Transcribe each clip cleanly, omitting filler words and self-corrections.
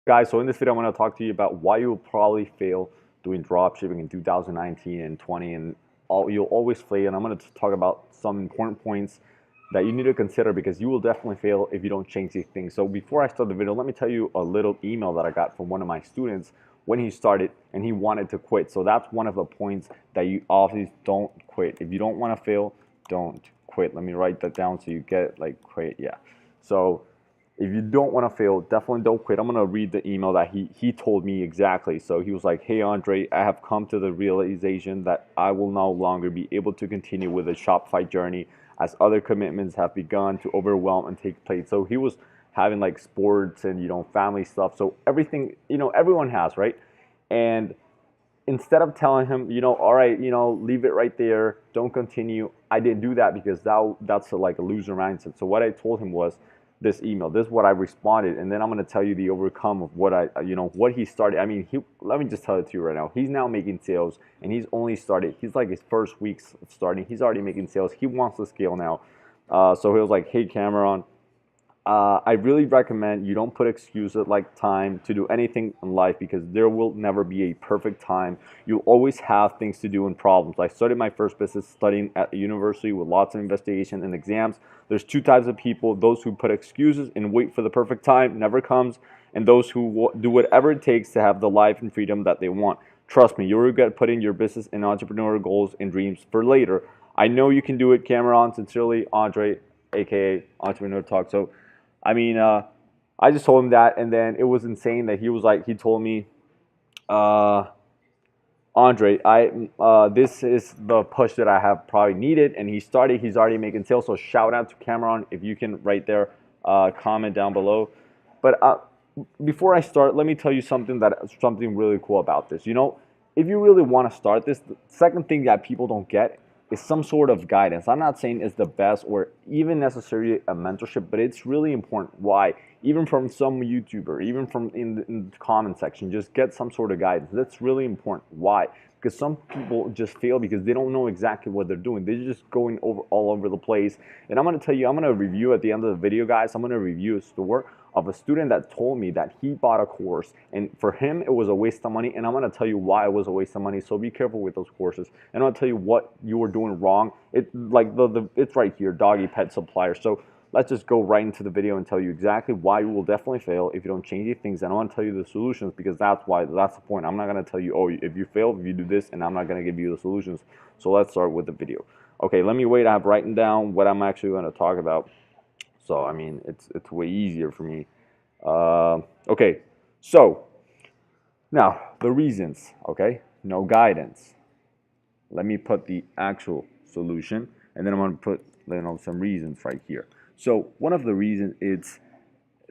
Guys, so in this video, I'm going to talk to you about why you'll probably fail doing dropshipping in 2019 and 20, and you'll always fail. And I'm going to talk about some important points that you need to consider because you will definitely fail if you don't change these things. So before I start the video, let me tell you a little email that I got from one of my students when he started and he wanted to quit. So that's one of the points that you obviously don't quit. If you don't want to fail, don't quit. Let me write that down so you get it, like quit. Yeah. So if you don't want to fail, definitely don't quit. I'm going to read the email that he told me exactly. So he was like, "Hey, Andre, I have come to the realization that I will no longer be able to continue with the Shopify journey as other commitments have begun to overwhelm and take place." So he was having like sports and, family stuff. So everything, everyone has, right? And instead of telling him, all right, leave it right there, don't continue, I didn't do that because that's like a loser mindset. So what I told him was this email. This is what I responded, and then I'm going to tell you the overcome of what what he started. I mean, let me just tell it to you right now. He's now making sales, and he's only started. He's like his first weeks of starting. He's already making sales. He wants to scale now. So he was like, "Hey, Cameron, I really recommend you don't put excuses like time to do anything in life because there will never be a perfect time. You'll always have things to do and problems. I started my first business studying at a university with lots of investigation and exams. There's two types of people: those who put excuses and wait for the perfect time, never comes, and those who do whatever it takes to have the life and freedom that they want. Trust me, you'll regret putting your business and entrepreneurial goals and dreams for later. I know you can do it, Cameron. Sincerely, Andre, aka Entrepreneur Talk." So I mean, I just told him that, and then it was insane that he was like, he told me, uh, "Andre, this is the push that I have probably needed," and he started. He's already making sales. So shout out to Cameron if you can right there, comment down below. But before I start, let me tell you something really cool about this. If you really want to start this, the second thing that people don't get is some sort of guidance. I'm not saying it's the best or even necessarily a mentorship, but it's really important. Why? Even from some YouTuber, even from in the comment section, just get some sort of guidance. That's really important. Why? Because some people just fail because they don't know exactly what they're doing. They're just going over all over the place. And I'm going to tell you, I'm going to review at the end of the video, guys. I'm going to review a store of a student that told me that he bought a course and for him it was a waste of money, and I'm going to tell you why it was a waste of money. So be careful with those courses, and I'm going to tell you what you were doing wrong. It's right here, doggy pet supplier. So let's just go right into the video and tell you exactly why you will definitely fail if you don't change these things. And I want to tell you the solutions because that's the point. I'm not going to tell you, oh, if you fail, if you do this, and I'm not going to give you the solutions. So let's start with the video. Okay, let me wait. I have written down what I'm actually going to talk about. So I mean, it's way easier for me. Okay, so now the reasons. Okay, no guidance. Let me put the actual solution, and then I'm going to put some reasons right here. So one of the reasons is,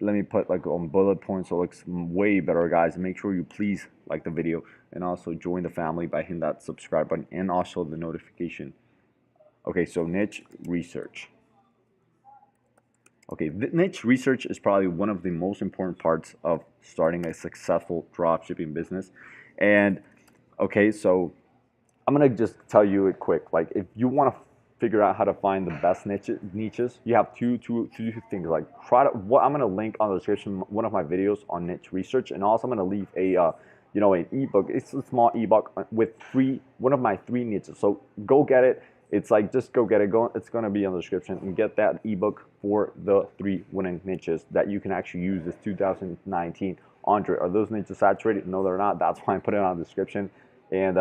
let me put like on bullet points so it looks way better, guys. Make sure you please like the video and also join the family by hitting that subscribe button and also the notification. Okay, so niche research. Okay, niche research is probably one of the most important parts of starting a successful dropshipping business. And okay, so I'm gonna just tell you it quick. Like, if you want to figure out how to find the best niches, you have two things. Like, I'm gonna link on the description one of my videos on niche research, and also I'm gonna leave a an ebook. It's a small ebook with one of my 3 niches. So go get it. It's like, just go get it. It's going to be in the description, and get that ebook for the 3 winning niches that you can actually use this 2019. Andre, are those niches saturated? No, they're not. That's why I put it on the description. And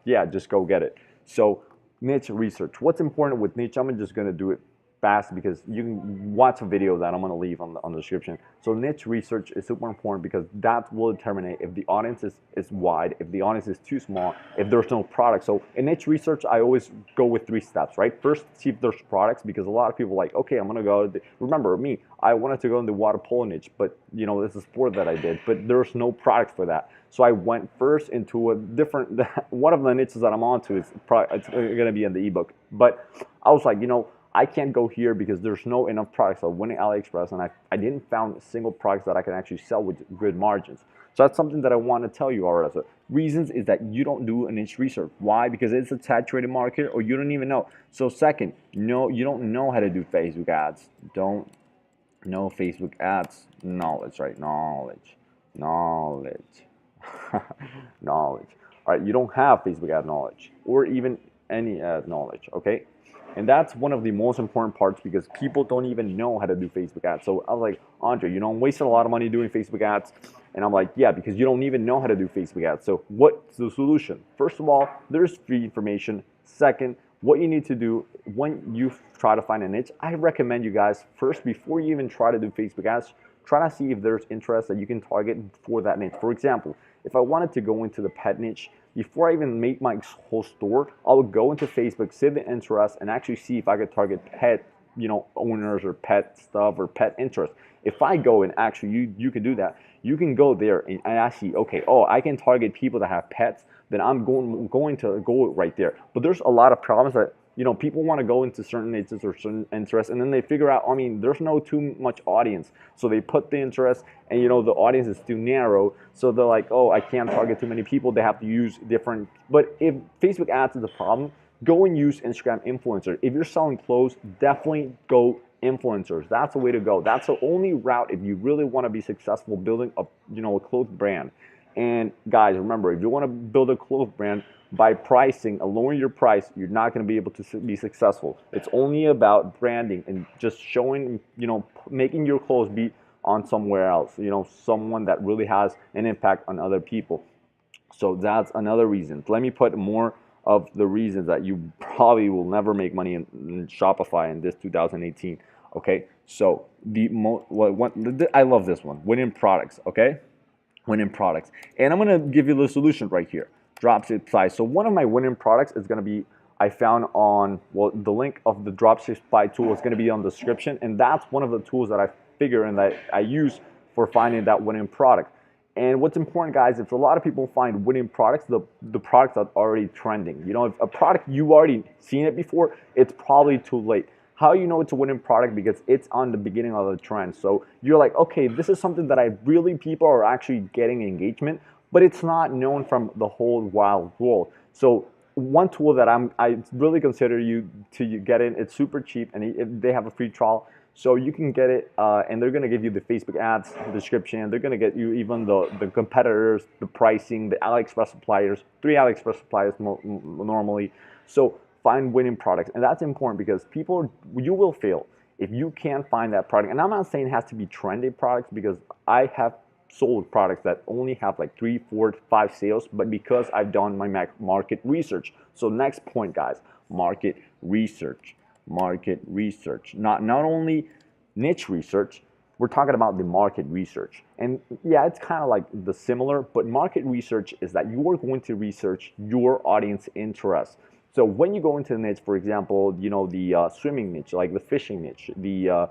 yeah, just go get it. So niche research. What's important with niche? I'm just going to do it fast because you can watch a video that I'm going to leave on the description. So niche research is super important because that will determine if the audience is wide, if the audience is too small, if there's no product. So in niche research, I always go with 3 steps, right? First, see if there's products, because a lot of people are like, okay, I'm going to go. Remember me, I wanted to go in the water polo niche, but this is a sport that I did, but there's no product for that. So I went first into a different, one of the niches that I'm onto is it's going to be in the ebook. But I was like, I can't go here because there's no enough products. So I went to AliExpress, and I didn't found a single product that I can actually sell with good margins. So that's something that I want to tell you already. So reasons is that you don't do a niche research. Why? Because it's a saturated market, or you don't even know. So second, no, you don't know how to do Facebook ads. Don't know Facebook ads. Knowledge, right? Knowledge. Knowledge. Knowledge. All right, you don't have Facebook ad knowledge or even any ad knowledge, okay? And that's one of the most important parts because people don't even know how to do Facebook ads. So I was like, Andre, I'm wasting a lot of money doing Facebook ads. And I'm like, yeah, because you don't even know how to do Facebook ads. So what's the solution? First of all, there's free information. Second, what you need to do when you try to find a niche, I recommend you guys first, before you even try to do Facebook ads, try to see if there's interest that you can target for that niche. For example, if I wanted to go into the pet niche, before I even make my whole store, I would go into Facebook, see the interest, and actually see if I could target pet, owners or pet stuff or pet interest. If I go and actually you can do that, you can go there and actually, okay, oh, I can target people that have pets, then I'm going to go right there. But there's a lot of problems that people want to go into certain niches or certain interests, and then they figure out, I mean, there's no too much audience, so they put the interest, and the audience is too narrow, so they're like, oh, I can't target too many people. They have to use different. But if Facebook ads is a problem, go and use Instagram influencers. If you're selling clothes, definitely go influencers. That's the way to go. That's the only route if you really want to be successful building a clothes brand. And guys, remember, if you want to build a clothes brand, by pricing, lowering your price, you're not going to be able to be successful. It's only about branding and just showing, making your clothes be on somewhere else, someone that really has an impact on other people. So that's another reason. Let me put more of the reasons that you probably will never make money in Shopify in this 2018. Okay, so I love this one, winning products. Okay, winning products, and I'm gonna give you the solution right here. Dropship. So one of my winning products is gonna be, I found on, the link of the Dropship tool is gonna be on the description, and that's one of the tools that I figure and that I use for finding that winning product. And what's important, guys, if a lot of people find winning products, the products are already trending. If a product you already seen it before, it's probably too late. How you know it's a winning product? Because it's on the beginning of the trend. So you're like, okay, this is something that people are actually getting engagement, but it's not known from the whole wild world. So one tool that I really consider you to get in, it's super cheap, and they have a free trial. So you can get it, and they're going to give you the Facebook ads description. They're going to get you even the competitors, the pricing, the AliExpress suppliers, 3 AliExpress suppliers normally. So find winning products, and that's important because you will fail if you can't find that product. And I'm not saying it has to be trendy products, because I have sold products that only have like 3, 4, 5 sales, but because I've done my market research. So next point, guys, market research. Market research, not only niche research. We're talking about the market research, and yeah, it's kind of like the similar, but market research is that you are going to research your audience interests. So when you go into the niche, for example, the swimming niche, like the fishing niche, the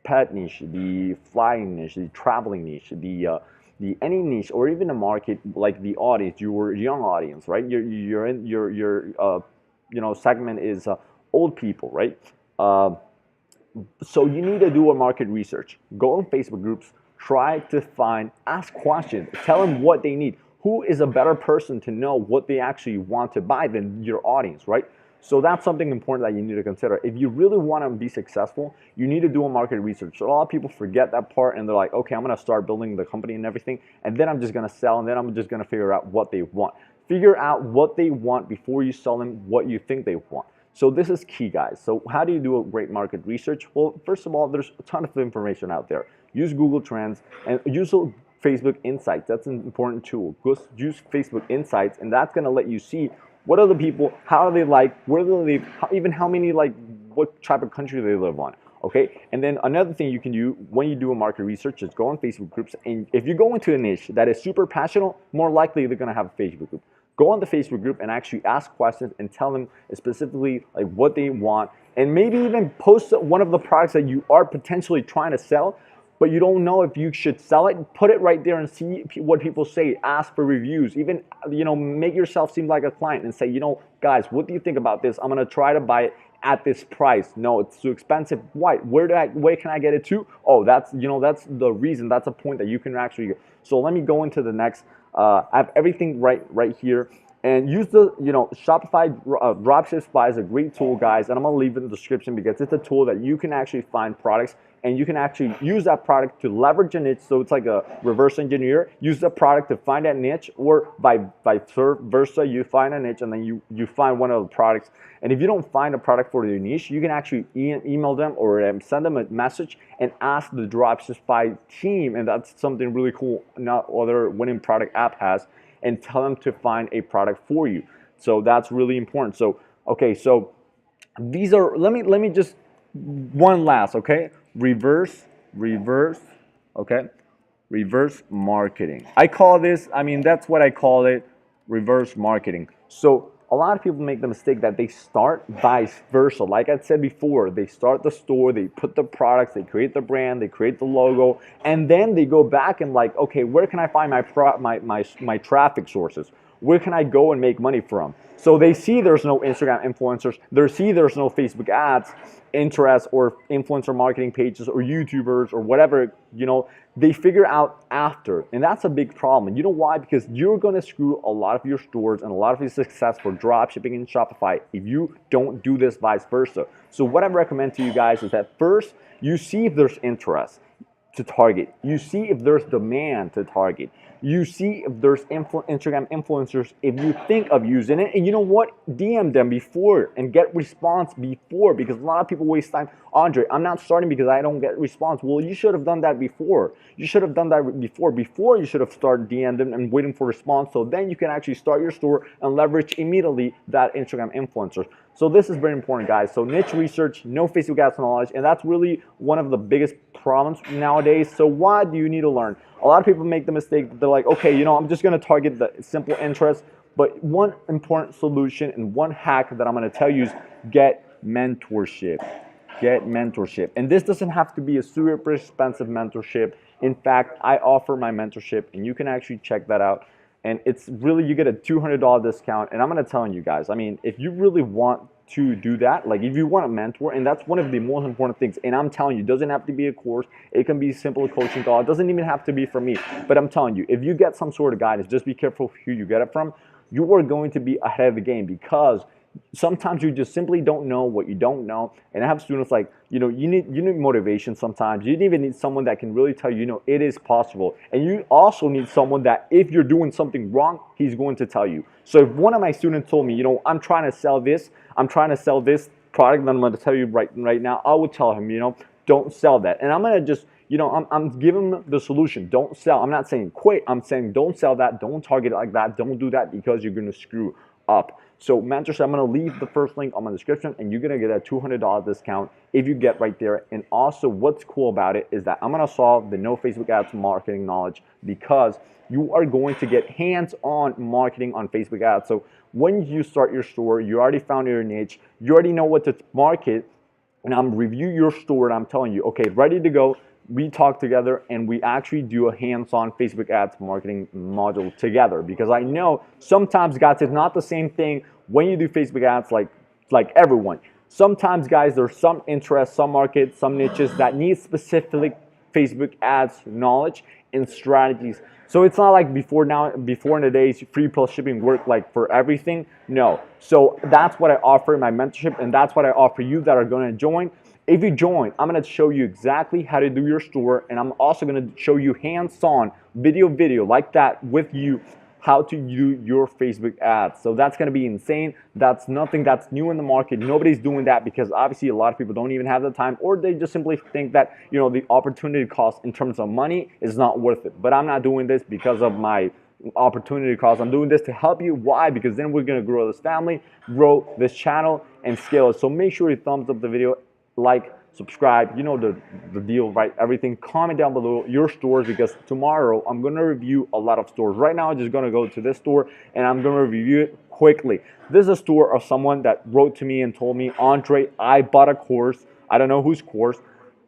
pet niche, the flying niche, the traveling niche, the any niche, or even a market like the audience, your young audience, right? You're in your segment is old people, right? So you need to do a market research. Go on Facebook groups, try to ask questions, tell them what they need. Who is a better person to know what they actually want to buy than your audience, right? So that's something important that you need to consider. If you really want to be successful, you need to do a market research. So a lot of people forget that part, and they're like, okay, I'm going to start building the company and everything, and then I'm just going to sell, and then I'm just going to figure out what they want. Figure out what they want before you sell them what you think they want. So this is key, guys. So how do you do a great market research? Well, first of all, there's a ton of information out there. Use Google Trends and use Facebook Insights. That's an important tool. Use Facebook Insights, and that's going to let you see what are the people, how are they like, where do they live, even how many, like, what type of country they live on. Okay, and then another thing you can do when you do a market research is go on Facebook groups, and if you go into a niche that is super passionate, more likely they're going to have a Facebook group. Go on the Facebook group and actually ask questions and tell them specifically like what they want, and maybe even post one of the products that you are potentially trying to sell, but you don't know if you should sell it. Put it right there and see what people say. Ask for reviews. Even make yourself seem like a client and say, guys, what do you think about this? I'm gonna try to buy it at this price. No, it's too expensive. Why? Where can I get it to? Oh, that's that's the reason. That's a point that you can actually. So let me go into the next. I have everything right here, and use the Shopify Dropship is a great tool, guys, and I'm gonna leave it in the description because it's a tool that you can actually find products and you can actually use that product to leverage a niche. So it's like a reverse engineer. Use the product to find that niche, or vice versa, you find a niche and then you find one of the products. And if you don't find a product for your niche, you can actually email them or send them a message and ask the Dropshipping team, and that's something really cool not other winning product app has, and tell them to find a product for you. So that's really important. So okay, so these are, let me just one last, okay? Reverse, okay? Reverse marketing. I call this, I mean, that's what I call it, reverse marketing. So a lot of people make the mistake that they start vice versa. Like I said before, they start the store, they put the products, they create the brand, they create the logo, and then they go back and like, okay, where can I find my traffic sources? Where can I go and make money from? So they see there's no Instagram influencers, they see there's no Facebook ads, interest, or influencer marketing pages, or YouTubers, or whatever, you know, they figure out after. And that's a big problem. And you know why? Because you're going to screw a lot of your stores and a lot of your success for drop shipping and Shopify if you don't do this vice versa. So what I recommend to you guys is that first, you see if there's interest to target. You see if there's demand to target. You see if there's Instagram influencers, if you think of using it. And you know what? DM them before and get response before, because a lot of people waste time. Andre, I'm not starting because I don't get response. Well, you should have done that before. You should have done that before. Before you should have started DM them and waiting for response. So then you can actually start your store and leverage immediately that Instagram influencer. So this is very important, guys. So niche research, no Facebook ads knowledge, and that's really one of the biggest problems nowadays. So why do you need to learn? A lot of people make the mistake that they're like, okay, you know, I'm just going to target the simple interest. But one important solution and one hack that I'm going to tell you is get mentorship. Get mentorship. And this doesn't have to be a super expensive mentorship. In fact, I offer my mentorship, and you can actually check that out. And it's really, you get a $200 discount. And I'm going to tell you guys, I mean, if you really want to do that, like if you want a mentor, and that's one of the most important things, and I'm telling you, it doesn't have to be a course, it can be simple coaching call, it doesn't even have to be from me, but I'm telling you, if you get some sort of guidance, just be careful who you get it from. You are going to be ahead of the game, because sometimes you just simply don't know what you don't know. And I have students like, you know, you need motivation sometimes. You even need someone that can really tell you, you know, it is possible. And you also need someone that if you're doing something wrong, he's going to tell you. So if one of my students told me, you know, I'm trying to sell this product that I'm going to tell you right now, I would tell him, you know, don't sell that. And I'm going to just, you know, I'm giving them the solution. Don't sell. I'm not saying quit. I'm saying don't sell that. Don't target it like that. Don't do that, because you're going to screw up. So mentorship, I'm going to leave the first link on my description, and you're going to get a $200 discount if you get right there. And also what's cool about it is that I'm going to solve the no Facebook ads marketing knowledge, because you are going to get hands-on marketing on Facebook ads. So when you start your store, you already found your niche, you already know what to market, and I'm review your store, and I'm telling you, okay, ready to go. We talk together and we actually do a hands-on Facebook ads marketing module together, because I know sometimes, guys, it's not the same thing when you do Facebook ads like everyone. Sometimes, guys, there's some interest, some markets, some niches that need specific Facebook ads knowledge and strategies. So it's not like before in the days, free plus shipping worked like for everything. No. So that's what I offer in my mentorship, and that's what I offer you that are going to join. If you join, I'm going to show you exactly how to do your store, and I'm also going to show you hands-on video like that with you, how to do your Facebook ads. So that's going to be insane. That's nothing that's new in the market. Nobody's doing that, because obviously a lot of people don't even have the time, or they just simply think that, you know, the opportunity cost in terms of money is not worth it. But I'm not doing this because of my opportunity cost. I'm doing this to help you. Why? Because then we're going to grow this family, grow this channel, and scale it. So make sure you thumbs up the video, like, subscribe, you know the deal, right? Everything. Comment down below your stores, because tomorrow I'm going to review a lot of stores. Right now I'm just going to go to this store and I'm going to review it quickly. This is a store of someone that wrote to me and told me, Andre, I bought a course, I don't know whose course,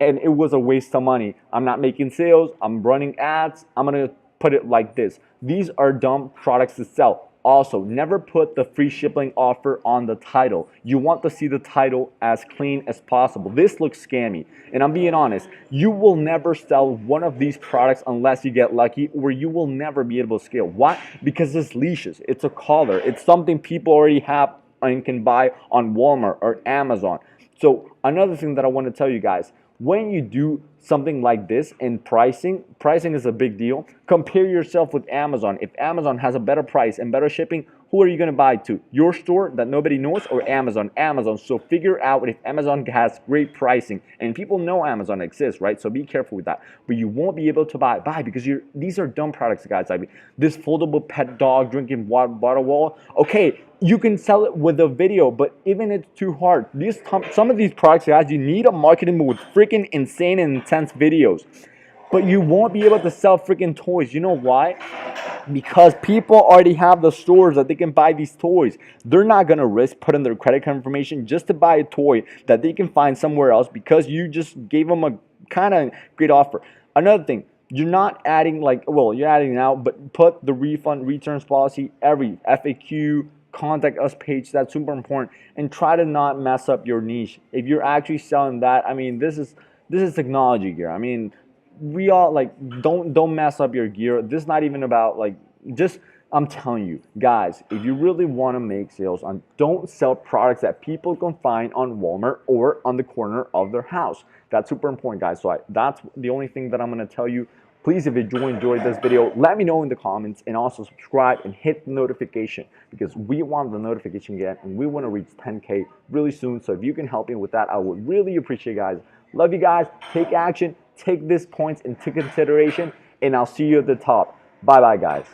and it was a waste of money. I'm not making sales, I'm running ads. I'm going to put it like this: these are dumb products to sell. Also, never put the free shipping offer on the title. You want to see the title as clean as possible. This looks scammy, and I'm being honest. You will never sell one of these products unless you get lucky, or you will never be able to scale. Why? Because it's leashes, it's a collar, it's something people already have and can buy on Walmart or Amazon. So another thing that I want to tell you guys, when you do something like this in pricing is a big deal. Compare yourself with Amazon. If Amazon has a better price and better shipping, who are you going to buy to? Your store that nobody knows, or Amazon? Amazon. So figure out if Amazon has great pricing, and people know Amazon exists, right? So be careful with that. But you won't be able to buy because these are dumb products, guys. I mean, this foldable pet dog drinking water bottle wall. Okay, you can sell it with a video, but even it's too hard. Some of these products, guys, you need a marketing with freaking insane and intense videos. But you won't be able to sell freaking toys. You know why? Because people already have the stores that they can buy these toys. They're not going to risk putting their credit card information just to buy a toy that they can find somewhere else because you just gave them a kind of great offer. Another thing, you're not adding you're adding now, but put the refund returns policy, every FAQ, contact us page. That's super important, and try to not mess up your niche. If you're actually selling that, I mean, this is technology gear. I mean, we all don't mess up your gear. This is not even about just, I'm telling you guys, if you really want to make sales on, don't sell products that people can find on Walmart or on the corner of their house. That's super important, guys. So that's the only thing that I'm going to tell you. Please, if you enjoyed this video, let me know in the comments, and also subscribe and hit the notification, because we want the notification again, and we want to reach 10K really soon. So if you can help me with that, I would really appreciate it, guys. Love you guys. Take action. Take these points into consideration, and I'll see you at the top. Bye bye, guys.